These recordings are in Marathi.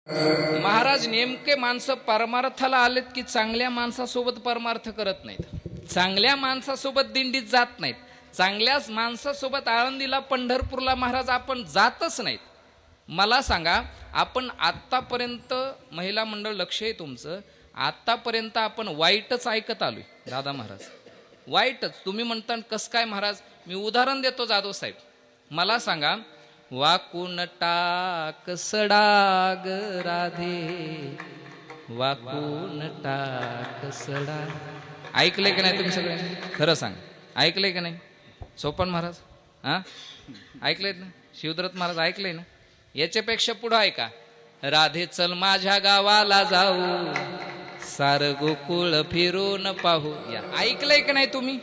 महाराज नेमके माणसं परमार्थाला आलेत की चांगल्या माणसासोबत परमार्थ करत नाहीत, चांगल्या माणसासोबत दिंडीत जात नाहीत, चांगल्याच माणसासोबत आळंदीला पंढरपूरला महाराज आपण जातच नाहीत. मला सांगा, आपण आत्तापर्यंत महिला मंडळ लक्ष आहे तुमचं, आत्तापर्यंत आपण वाईटच ऐकत आलोय दादा महाराज, वाईटच. तुम्ही म्हणता कसं काय महाराज? मी उदाहरण देतो जाधव साहेब. मला सांगा, वाकून टाक सडाग राधे, वाकून टाक सडा. ऐकलंय का नाही तुम्ही सगळे? खरं सांग, ऐकलंय का नाही? सोपान महाराज हा ऐकलंय ना? शिवदत्त महाराज ऐकलंय ना? याच्यापेक्षा पुढं ऐका, राधे चल माझ्या गावाला जाऊ, सार गोकुळ फिरून पाहू. या ऐकलंय का नाही तुम्ही?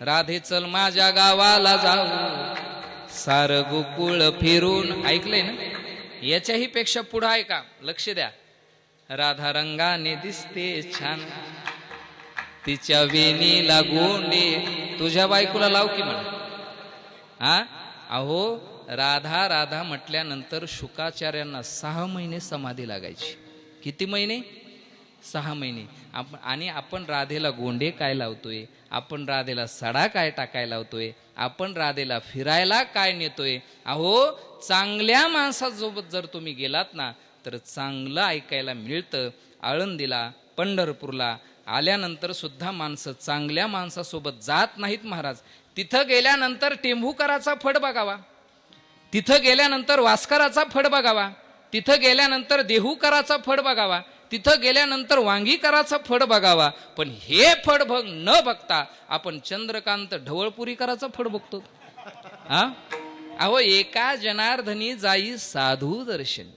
राधे चल माझ्या गावाला जाऊ, सार गोकुळ फिरून. ऐकलंय ना? याच्याही पेक्षा पुढं ऐका, लक्ष द्या. राधा रंगाने दिसते छान, तिच्या वेणीला गोंडे. तुझ्या बायकोला लाव की म्हणा. हा अहो, राधा राधा म्हटल्यानंतर शुकाचार्यांना 6 महिने समाधी लागायची. किती महिने? 6 महिने. आणि आपण राधेला गोंडे काय लावतोय, आपण राधेला सडा काय टाकायला लावतोय, आपण राधेला फिरायला काय नेतोय. अहो, चांगल्या माणसासोबत जर तुम्ही गेलात ना तर चांगलं ऐकायला मिळतं. आळंदीला पंढरपूरला आल्यानंतर सुद्धा माणसं चांगल्या माणसासोबत जात नाहीत महाराज. तिथं गेल्यानंतर टेंभुकराचा फड बघावा, तिथं गेल्यानंतर वास्कराचा फड बघावा, तिथं गेल्यानंतर देहूकराचा फड बघावा, तिथं गेल्यानंतर वांगीकराचा फड बघावा. पण हे फड न बघता आपण चंद्रकांत ढवळपुरीकराचा फड बघतो. हा अहो, एका जनार्दनी जाई साधू दर्शन.